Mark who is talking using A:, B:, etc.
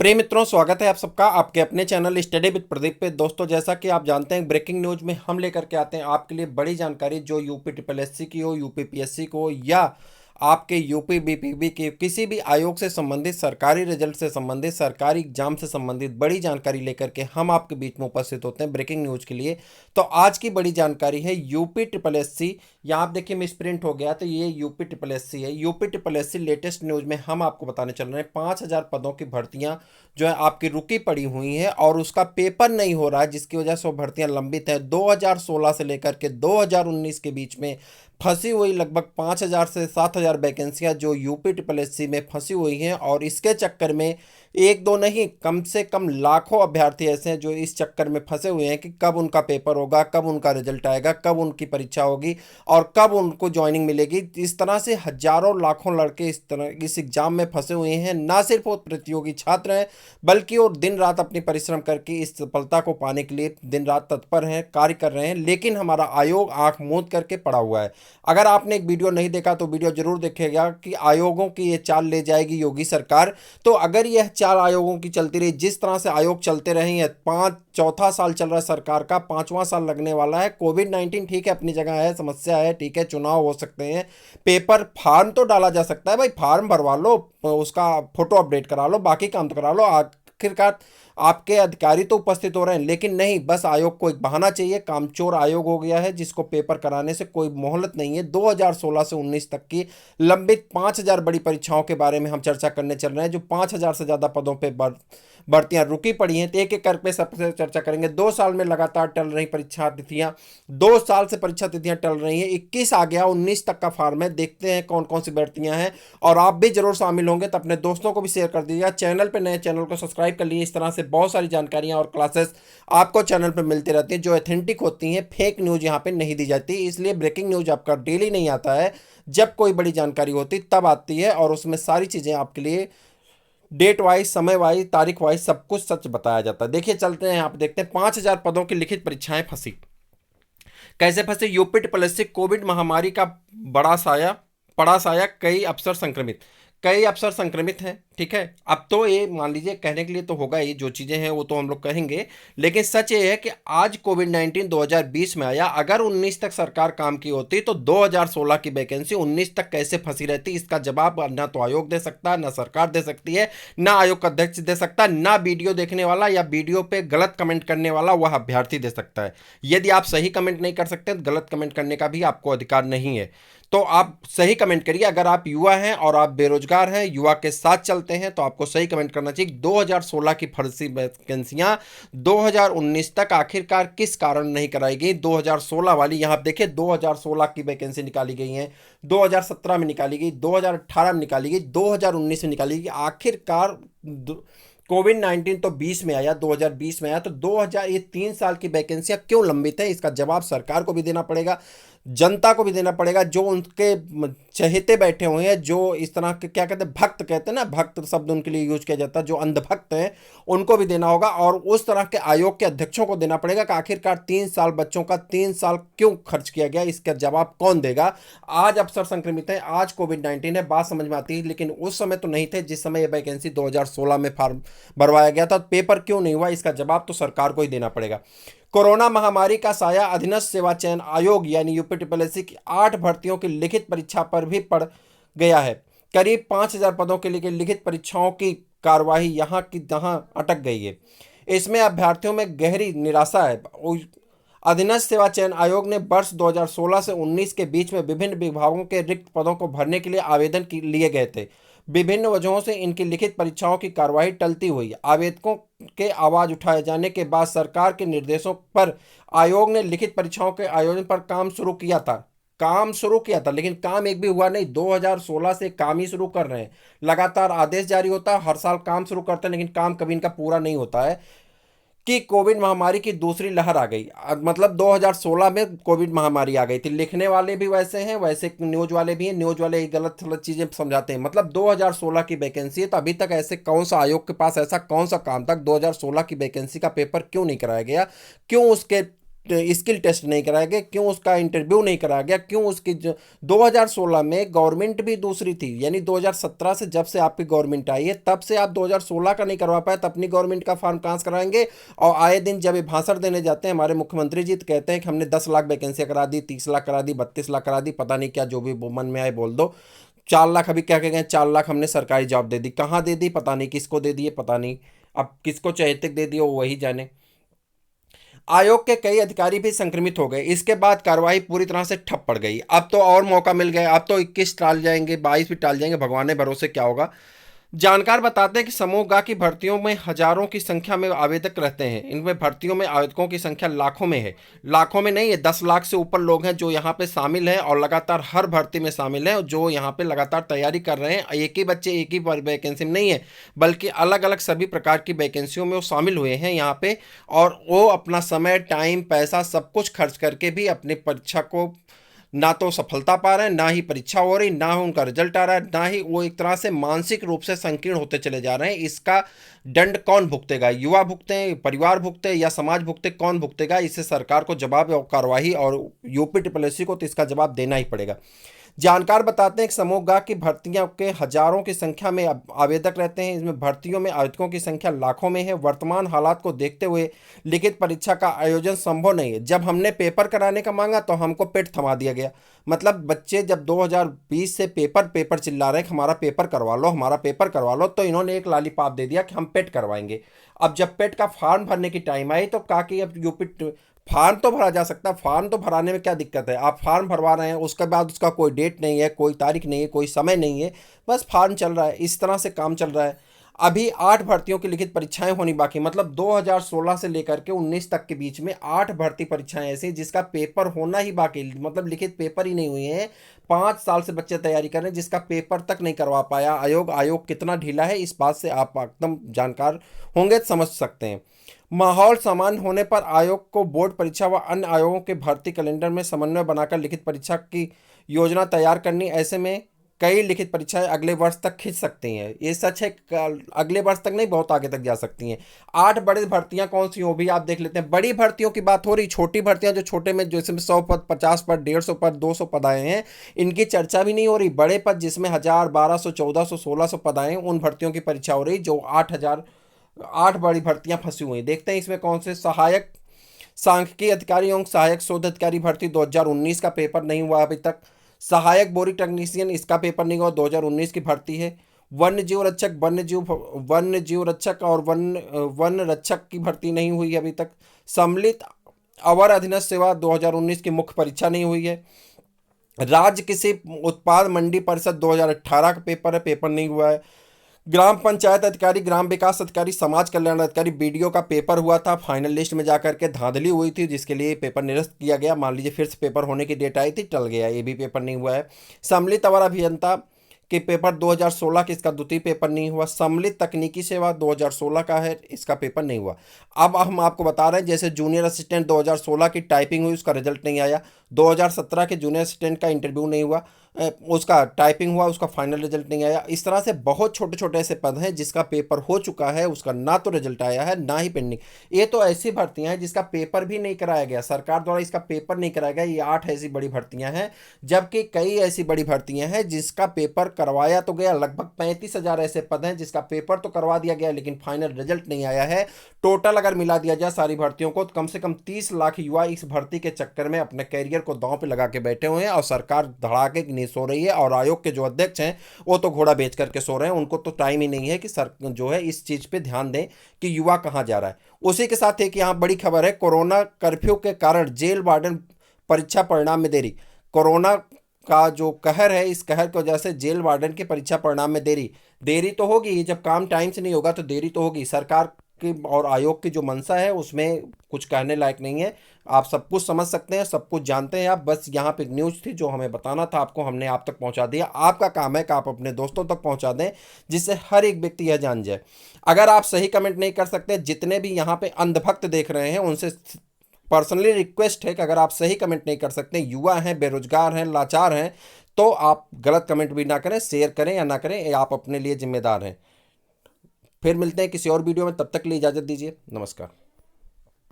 A: प्रिय मित्रों, स्वागत है आप सबका आपके अपने चैनल स्टडी विद प्रदीप पे। दोस्तों, जैसा कि आप जानते हैं, ब्रेकिंग न्यूज में हम लेकर के आते हैं आपके लिए बड़ी जानकारी, जो यूपी ट्रिपल एससी की हो, यूपी पीएससी को हो, या आपके यूपी बीपीबी के किसी भी आयोग से संबंधित, सरकारी रिजल्ट से संबंधित, सरकारी एग्जाम से संबंधित बड़ी जानकारी लेकर के हम आपके बीच में उपस्थित होते हैं ब्रेकिंग न्यूज के लिए। तो आज की बड़ी जानकारी है यूपी ट्रिपल एससी। यहाँ आप देखिए मिस प्रिंट हो गया, तो ये यूपी ट्रिपल एससी है। UP triple SC latest news में हम आपको बताने चल रहे हैं 5,000 पदों की भर्तियां जो है आपकी रुकी पड़ी हुई हैं और उसका पेपर नहीं हो रहा है, जिसकी वजह से वो भर्तियां लंबित है। 2016 से लेकर के 2019 के बीच में फंसी हुई लगभग 5,000 से 7,000 वैकेंसियां जो यूपी ट्रिपल एससी में फंसी हुई हैं, और इसके चक्कर में एक दो नहीं, कम से कम लाखों अभ्यर्थी ऐसे हैं जो इस चक्कर में फंसे हुए हैं कि कब उनका पेपर होगा, कब उनका रिजल्ट आएगा, कब उनकी परीक्षा होगी और कब उनको ज्वाइनिंग मिलेगी। इस तरह से हजारों लाखों लड़के इस एग्जाम में फंसे हुए हैं। ना सिर्फ वो प्रतियोगी छात्र हैं, बल्कि वो दिन रात अपनी परिश्रम करके इस सफलता को पाने के लिए दिन रात तत्पर हैं, कार्य कर रहे हैं। लेकिन हमारा आयोग आंख मूंद करके पड़ा हुआ है। अगर आपने एक वीडियो नहीं देखा तो वीडियो जरूर देखेगा कि आयोगों की ये चाल ले जाएगी योगी सरकार। तो अगर यह चाल आयोगों की चलती रही, जिस तरह से आयोग चलते रहे हैं, चौथा साल चल रहा है सरकार का, पांचवां साल लगने वाला है। कोविड-19 ठीक है, अपनी जगह है, समस्या है, ठीक है, चुनाव हो सकते हैं, पेपर फॉर्म तो डाला जा सकता है, भाई फॉर्म भरवा लो, उसका फोटो अपडेट करा लो, बाकी काम तो करा लो। आखिरकार आपके अधिकारी तो उपस्थित हो रहे हैं, लेकिन नहीं, बस आयोग को एक बहाना चाहिए। कामचोर आयोग हो गया है, जिसको पेपर कराने से कोई मोहलत नहीं है। 2016 से 19 तक की लंबित 5,000 बड़ी परीक्षाओं के बारे में हम चर्चा करने चल रहे हैं, जो 5,000 से ज़्यादा पदों पर भर्तियां रुकी पड़ी हैं। तो एक एक करके सबसे चर्चा करेंगे। 2 साल में लगातार टल रही परीक्षा तिथियां, 2 साल से परीक्षा तिथियां टल रही हैं। 21 आ गया, 19 तक का फॉर्म है, देखते हैं कौन कौन सी भर्तियां हैं। और आप भी जरूर शामिल होंगे तो अपने दोस्तों को भी शेयर कर दीजिएगा। चैनल पे नए, चैनल को सब्सक्राइब कर लीजिए। इस तरह से बहुत सारी जानकारियां और क्लासेस आपको चैनल पर मिलती रहती हैं, जो ऑथेंटिक होती हैं। फेक न्यूज यहाँ पे नहीं दी जाती, इसलिए ब्रेकिंग न्यूज आपका डेली नहीं आता है। जब कोई बड़ी जानकारी होती तब आती है, और उसमें सारी चीज़ें आपके लिए डेट वाइज, समय वाइज, तारीख वाइज सब कुछ सच बताया जाता है। देखिए, चलते हैं यहाँ पे, देखते हैं 5,000 पदों की लिखित परीक्षाएं फंसी। कैसे फंसे? यूपी ट्रिपल एससी कोविड महामारी का बड़ा साया बड़ा साया, कई अफसर संक्रमित हैं। ठीक है, अब तो ये मान लीजिए, कहने के लिए तो होगा, ये जो चीज़ें हैं वो तो हम लोग कहेंगे, लेकिन सच ये है कि आज कोविड-19 2020 में आया। अगर 19 तक सरकार काम की होती तो 2016 की वैकेंसी 19 तक कैसे फंसी रहती, इसका जवाब ना तो आयोग दे सकता है, ना सरकार दे सकती है, ना आयोग का अध्यक्ष दे सकता है, ना वीडियो देखने वाला या वीडियो पे गलत कमेंट करने वाला वह अभ्यर्थी दे सकता है। यदि आप सही कमेंट नहीं कर सकते तो गलत कमेंट करने का भी आपको अधिकार नहीं है। तो आप सही कमेंट करिए। अगर आप युवा हैं और आप बेरोजगार हैं, युवा के साथ चलते हैं, तो आपको सही कमेंट करना चाहिए। 2016 की फर्जी वैकेंसियां 2019 तक आखिरकार किस कारण नहीं कराई गई? 2016 वाली, यहां आप देखिए, 2016 की वैकेंसी निकाली गई हैं, 2017 में निकाली गई, 2018 में निकाली गई, 2019 में निकाली गई। आखिरकार कोविड-19 तो 20 में आया, 2020 में आया, तो 2000, ये 3 साल की वैकेंसियां क्यों लंबित है? इसका जवाब सरकार को भी देना पड़ेगा, जनता को भी देना पड़ेगा, जो उनके चहेते बैठे हुए हैं, जो इस तरह के, क्या कहते हैं, भक्त कहते हैं ना, भक्त शब्द उनके लिए यूज किया जाता है, जो अंधभक्त हैं, उनको भी देना होगा। और उस तरह के आयोग के अध्यक्षों को देना पड़ेगा कि आखिरकार 3 साल, बच्चों का 3 साल क्यों खर्च किया गया, इसका जवाब कौन देगा? आज अफसर संक्रमित है, आज कोविड-19 है, बात समझ में आती है, लेकिन उस समय तो नहीं थे जिस समय यह वैकेंसी 2016 में फॉर्म भरवाया गया था। पेपर क्यों नहीं हुआ, इसका जवाब तो सरकार को ही देना पड़ेगा। कोरोना महामारी का साया अधीनस्थ सेवा चयन आयोग यानी यूपी ट्रिपल एससी की 8 भर्तियों की लिखित परीक्षा पर भी पड़ गया है। करीब 5,000 पदों के लिए लिखित परीक्षाओं की कार्यवाही यहाँ की तहाँ अटक गई है। इसमें अभ्यर्थियों में गहरी निराशा है। अधीनस्थ सेवा चयन आयोग ने वर्ष 2016 से 19 के बीच में विभिन्न विभागों के रिक्त पदों को भरने के लिए आवेदन लिए गए थे। विभिन्न वजहों से इनकी लिखित परीक्षाओं की कार्यवाही टलती हुई। आवेदकों के आवाज उठाए जाने के बाद सरकार के निर्देशों पर आयोग ने लिखित परीक्षाओं के आयोजन पर काम शुरू किया था, लेकिन काम एक भी हुआ नहीं। 2016 से काम ही शुरू कर रहे हैं, लगातार आदेश जारी होता है, हर साल काम शुरू करते हैं, लेकिन काम कभी इनका पूरा नहीं होता है। कि कोविड महामारी की दूसरी लहर आ गई, मतलब 2016 में कोविड महामारी आ गई थी। लिखने वाले भी वैसे हैं, वैसे न्यूज वाले भी हैं, न्यूज वाले गलत गलत चीज़ें समझाते हैं। मतलब 2016 की वैकेंसी है, तो अभी तक ऐसे कौन सा आयोग के पास ऐसा कौन सा काम था 2016 की वैकेंसी का पेपर क्यों नहीं कराया गया? क्यों उसके स्किल टेस्ट नहीं कराया गया, क्यों उसका इंटरव्यू नहीं कराया गया, क्यों उसकी 2016 में गवर्नमेंट भी दूसरी थी, यानी 2017 से जब से आपकी गवर्नमेंट आई है तब से आप 2016 का नहीं करवा पाए, तो अपनी गवर्नमेंट का फॉर्म कहाँ से कराएंगे। और आए दिन जब ये भाषण देने जाते हैं हमारे मुख्यमंत्री जी, तो कहते हैं कि हमने 10 लाख वैकेंसियाँ करा दी, 30 लाख करा दी, 32 लाख करा दी, पता नहीं क्या जो भी मन में आए बोल दो। 4 लाख अभी क्या कह गए, 4 लाख हमने सरकारी जॉब दे दी, कहाँ दे दी पता नहीं, किसको दे दिए पता नहीं, अब किसको चहेतक दे दिए वो वही जाने। आयोग के कई अधिकारी भी संक्रमित हो गए, इसके बाद कार्रवाई पूरी तरह से ठप पड़ गई। अब तो और मौका मिल गया, अब तो 21 टाल जाएंगे, 22 भी टाल जाएंगे, भगवान ने भरोसे क्या होगा। जानकार बताते हैं कि समूह गा की भर्तियों में हजारों की संख्या में आवेदक रहते हैं, इनमें भर्तियों में आवेदकों की संख्या लाखों में है, लाखों में नहीं है, 10 लाख से ऊपर लोग हैं जो यहाँ पे शामिल हैं और लगातार हर भर्ती में शामिल हैं, और जो यहाँ पे लगातार तैयारी कर रहे हैं। एक ही बच्चे एक ही वैकेंसी में नहीं है, बल्कि अलग अलग सभी प्रकार की वैकेंसियों में वो शामिल हुए हैं यहाँ पे, और वो अपना समय, टाइम, पैसा सब कुछ खर्च करके भी अपनी परीक्षा को ना तो सफलता पा रहे हैं, ना ही परीक्षा हो रही, ना उनका रिजल्ट आ रहा है, ना ही वो एक तरह से मानसिक रूप से संकीर्ण होते चले जा रहे हैं। इसका दंड कौन भुगतेगा, युवा भुगते, परिवार भुगते या समाज भुगते, कौन भुगतेगा। इससे सरकार को जवाब और कार्रवाई और यूपी ट्रिपल एससी को तो इसका जवाब देना ही पड़ेगा। जानकार बताते हैं कि समूह गा की भर्तियों के हजारों की संख्या में आवेदक रहते हैं, इसमें भर्तियों में आवेदकों की संख्या लाखों में है। वर्तमान हालात को देखते हुए लिखित परीक्षा का आयोजन संभव नहीं है। जब हमने पेपर कराने का मांगा तो हमको पेट थमा दिया गया। मतलब बच्चे जब 2020 से पेपर चिल्ला रहे हैं कि हमारा पेपर करवा लो, हमारा पेपर करवा लो, तो इन्होंने एक लालीपाप दे दिया कि हम पेट करवाएंगे। अब जब पेट का फॉर्म भरने की टाइम आई तो कहा कि अब यूपी फॉर्म तो भरा जा सकता है, फॉर्म तो भराने में क्या दिक्कत है। आप फॉर्म भरवा रहे हैं, उसके बाद उसका कोई डेट नहीं है, कोई तारीख नहीं है, कोई समय नहीं है, बस फॉर्म चल रहा है, इस तरह से काम चल रहा है। अभी 8 भर्तियों की लिखित परीक्षाएं होनी बाकी, मतलब 2016 से लेकर के 19 तक के बीच में 8 भर्ती परीक्षाएं ऐसी जिसका पेपर होना ही बाकी, मतलब लिखित पेपर ही नहीं हुए हैं। 5 साल से बच्चे तैयारी कर रहे हैं जिसका पेपर तक नहीं करवा पाया आयोग कितना ढीला है, इस बात से आप एकदम जानकार होंगे, समझ सकते हैं। माहौल सामान्य होने पर आयोग को बोर्ड परीक्षा व अन्य आयोगों के भर्ती कैलेंडर में समन्वय बनाकर लिखित परीक्षा की योजना तैयार करनी। ऐसे में कई लिखित परीक्षाएं अगले वर्ष तक खिंच सकती हैं। ये सच है, अगले वर्ष तक नहीं, बहुत आगे तक जा सकती हैं। 8 बड़ी भर्तियां कौन सी हो भी आप देख लेते हैं। बड़ी भर्तियों की बात हो रही, छोटी भर्तियां जो छोटे में जैसे 100 पद, 50 पद, 150 पद, 200 पद आए हैं, इनकी चर्चा भी नहीं हो रही। बड़े पद जिसमें 1000, 1200, 1400, 1600 पद आए हैं, उन भर्तियों की परीक्षा हो रही जो 8 बड़ी भर्तियां फंसी हुई। देखते हैं इसमें कौन से। सहायक सांख्यिकी अधिकारी एवं सहायक शोध अधिकारी भर्ती 2019 का पेपर नहीं हुआ अभी तक। सहायक बोरी टेक्नीशियन, इसका पेपर नहीं हुआ, 2019 की भर्ती है। वन्य जीव रक्षक, वन्य जीव रक्षक और वन रक्षक की भर्ती नहीं हुई अभी तक। सम्मिलित अवर अधीनस्थ सेवा 2019 की मुख्य परीक्षा नहीं हुई है। राज्य कृषि उत्पाद मंडी परिषद 2018 का पेपर है, पेपर नहीं हुआ है। ग्राम पंचायत अधिकारी, ग्राम विकास अधिकारी, समाज कल्याण अधिकारी, बीडीओ का पेपर हुआ था, फाइनल लिस्ट में जाकर के धांधली हुई थी जिसके लिए पेपर निरस्त किया गया। मान लीजिए फिर से पेपर होने की डेट आई थी, टल गया, ये भी पेपर नहीं हुआ है। सम्मिलित अवर अभियंता के पेपर 2016 के, इसका द्वितीय पेपर नहीं हुआ। सम्मिलित तकनीकी सेवा 2016 का है, इसका पेपर नहीं हुआ। अब हम आपको बता रहे हैं, जैसे जूनियर असिस्टेंट 2016 की टाइपिंग हुई, उसका रिजल्ट नहीं आया। 2017 के जूनियर असिस्टेंट का इंटरव्यू नहीं हुआ, उसका टाइपिंग हुआ, उसका फाइनल रिजल्ट नहीं आया। इस तरह से बहुत छोटे छोटे ऐसे पद हैं जिसका पेपर हो चुका है, उसका ना तो रिजल्ट आया है ना ही पेंडिंग। ये तो ऐसी भर्तियां हैं जिसका पेपर भी नहीं कराया गया, सरकार द्वारा इसका पेपर नहीं कराया गया। ये 8 ऐसी बड़ी भर्तियां हैं, जबकि कई ऐसी बड़ी भर्तियां हैं जिसका पेपर करवाया तो गया। लगभग 35,000 ऐसे पद हैं जिसका पेपर तो करवा दिया गया लेकिन फाइनल रिजल्ट नहीं आया है। टोटल अगर मिला दिया जाए सारी भर्तियों को तो कम से कम 30 लाख युवा इस भर्ती के चक्कर में अपने कैरियर को दांव पे लगा के बैठे हुए हैं, और सरकार धड़ाके की नींद सो रही है। और आयोग के जो अध्यक्ष हैं वो तो घोड़ा बेच करके सो रहे हैं, उनको तो टाइम ही नहीं है कि सर जो है इस चीज पे ध्यान दें कि युवा कहां जा रहा है। उसी के साथ एक यहाँ बड़ी खबर है, कोरोना कर्फ्यू के कारण जेल वार्डन परीक्षा परिणाम में देरी। कोरोना का जो कहर है, इस कहर की वजह से जेल वार्डन की परीक्षा परिणाम में देरी तो होगी, जब काम टाइम से नहीं होगा तो देरी तो होगी। सरकार की और आयोग की जो मंशा है उसमें कुछ कहने लायक नहीं है। आप सब कुछ समझ सकते हैं, सब कुछ जानते हैं आप, बस यहाँ पे एक न्यूज़ थी जो हमें बताना था आपको, हमने आप तक पहुँचा दिया। आपका काम है कि आप अपने दोस्तों तक पहुँचा दें जिससे हर एक व्यक्ति यह जान जाए। अगर आप सही कमेंट नहीं कर सकते, जितने भी यहाँ पे अंधभक्त देख रहे हैं उनसे पर्सनली रिक्वेस्ट है कि अगर आप सही कमेंट नहीं कर सकते, युवा हैं, बेरोजगार हैं, लाचार हैं, तो आप गलत कमेंट भी ना करें, शेयर करें या ना करें, ये आप अपने लिए जिम्मेदार हैं। फिर मिलते हैं किसी और वीडियो में, तब तक के लिए इजाज़त दीजिए, नमस्कार।